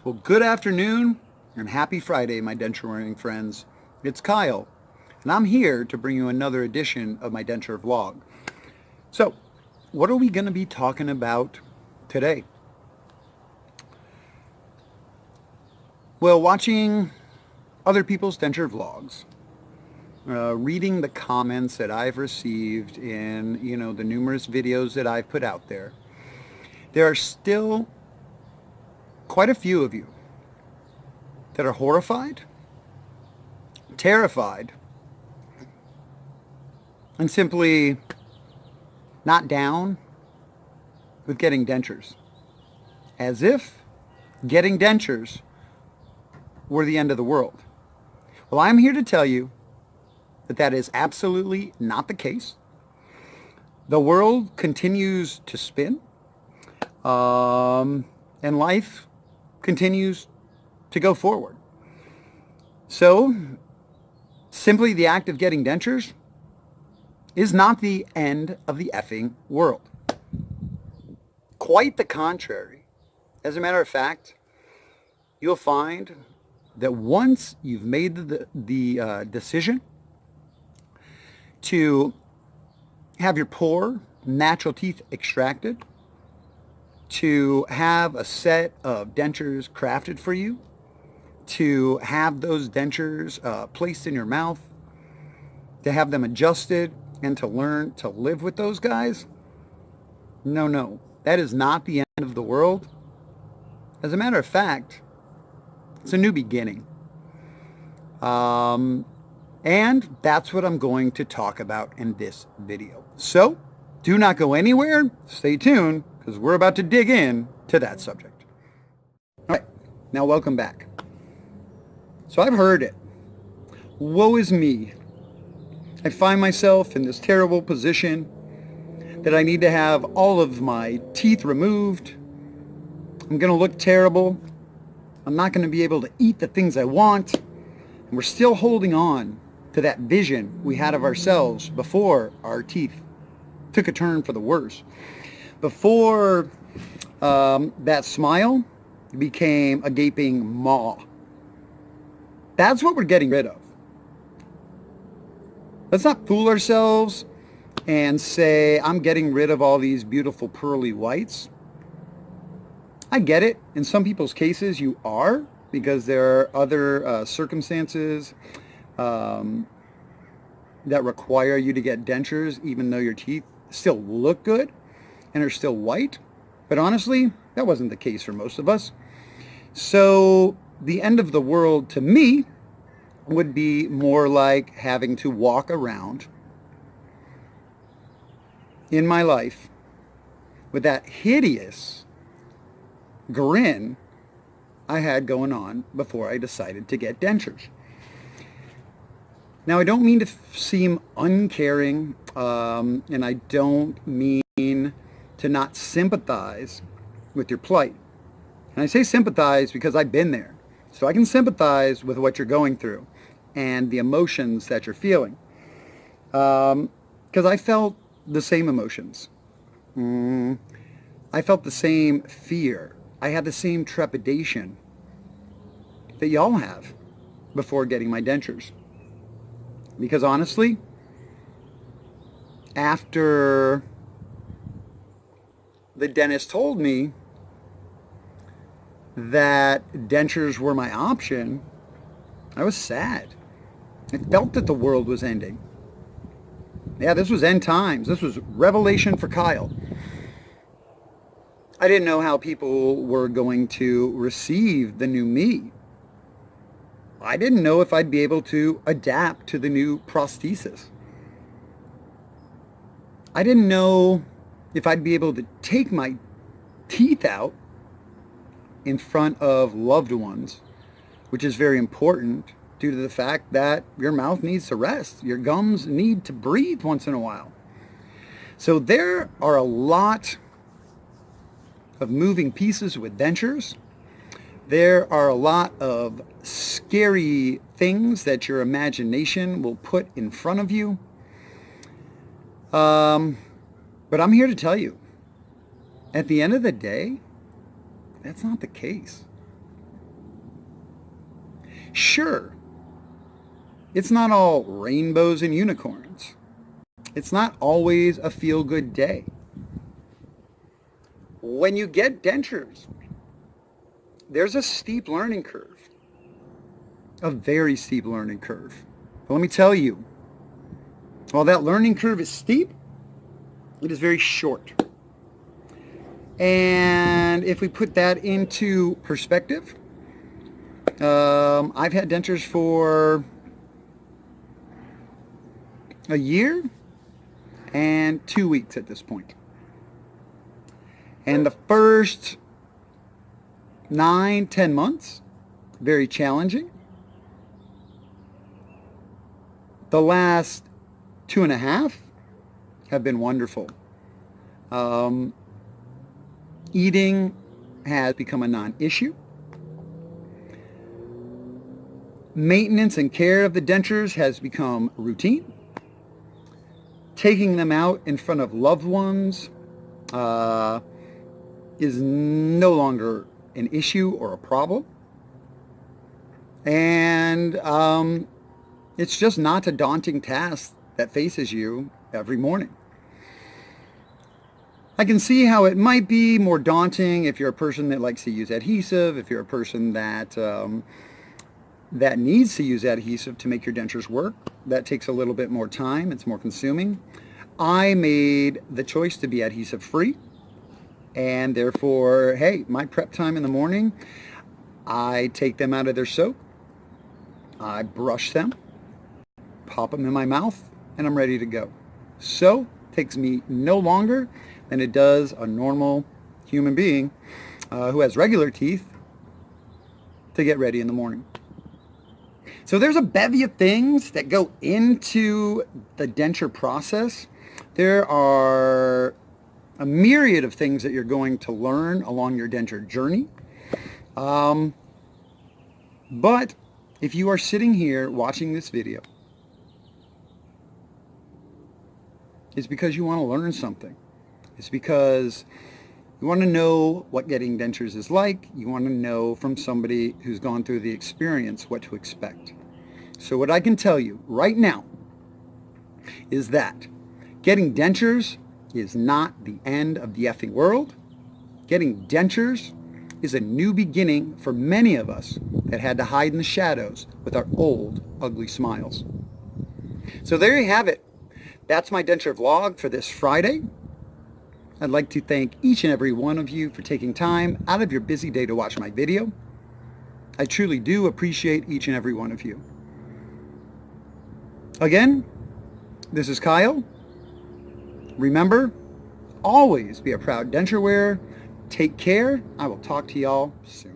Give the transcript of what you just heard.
Well, good afternoon and happy Friday, my denture wearing friends. It's Kyle, and I'm here to bring you another edition of my denture vlog. So, what are we going to be talking about today? Well, watching other people's denture vlogs, reading the comments that I've received in, the numerous videos that I've put out there, there are still quite a few of you that are horrified, terrified, and simply not down with getting dentures. As if getting dentures were the end of the world. Well, I'm here to tell you that that is absolutely not the case. The world continues to spin, and life continues to go forward. So, simply the act of getting dentures is not the end of the effing world. Quite the contrary. As a matter of fact, you'll find that once you've made the decision to have your poor natural teeth extracted, to have a set of dentures crafted for you, to have those dentures placed in your mouth, to have them adjusted, and to learn to live with those guys, no, that is not the end of the world. As a matter of fact, it's a new beginning. And that's what I'm going to talk about in this video. So, do not go anywhere. Stay tuned, because we're about to dig in to that subject. All right, now welcome back. So I've heard it. Woe is me. I find myself in this terrible position that I need to have all of my teeth removed. I'm going to look terrible. I'm not going to be able to eat the things I want. And we're still holding on to that vision we had of ourselves before our teeth took a turn for the worse. Before that smile became a gaping maw. That's what we're getting rid of. Let's not fool ourselves and say, I'm getting rid of all these beautiful pearly whites. I get it. In some people's cases, you are, because there are other circumstances that require you to get dentures, even though your teeth still look good and are still white. But honestly, that wasn't the case for most of us. So the end of the world to me would be more like having to walk around in my life with that hideous grin I had going on before I decided to get dentures. Now, I don't mean to seem uncaring, and I don't mean to not sympathize with your plight. And I say sympathize because I've been there. So I can sympathize with what you're going through and the emotions that you're feeling. Because I felt the same emotions. I felt the same fear. I had the same trepidation that y'all have before getting my dentures. Because honestly, after the dentist told me that dentures were my option, I was sad. I felt that the world was ending. Yeah, this was end times. This was revelation for Kyle. I didn't know how people were going to receive the new me. I didn't know if I'd be able to adapt to the new prosthesis. I didn't know if I'd be able to take my teeth out in front of loved ones, which is very important due to the fact that your mouth needs to rest. Your gums need to breathe once in a while. So there are a lot of moving pieces with dentures. There are a lot of scary things that your imagination will put in front of you. But I'm here to tell you, at the end of the day, that's not the case. Sure, it's not all rainbows and unicorns. It's not always a feel-good day. When you get dentures, there's a steep learning curve, a very steep learning curve. But let me tell you, while that learning curve is steep, it is very short. And if we put that into perspective, I've had dentures for a year and 2 weeks at this point. And the first 9-10 months, very challenging. The last 2.5 have been wonderful. Eating has become a non-issue. Maintenance and care of the dentures has become routine. Taking them out in front of loved ones is no longer an issue or a problem. And it's just not a daunting task that faces you every morning. I can see how it might be more daunting if you're a person that likes to use adhesive, if you're a person that that needs to use adhesive to make your dentures work. That takes a little bit more time. It's more consuming. I made the choice to be adhesive free, and therefore, hey, my prep time in the morning, I take them out of their soak, I brush them, pop them in my mouth, and I'm ready to go. So it takes me no longer than it does a normal human being who has regular teeth to get ready in the morning. So there's a bevy of things that go into the denture process. There are a myriad of things that you're going to learn along your denture journey. But if you are sitting here watching this video, it's because you want to learn something. It's because you want to know what getting dentures is like. You want to know from somebody who's gone through the experience what to expect. So what I can tell you right now is that getting dentures is not the end of the effing world. Getting dentures is a new beginning for many of us that had to hide in the shadows with our old, ugly smiles. So there you have it. That's my denture vlog for this Friday. I'd like to thank each and every one of you for taking time out of your busy day to watch my video. I truly do appreciate each and every one of you. Again, this is Kyle. Remember, always be a proud denture wearer. Take care. I will talk to y'all soon.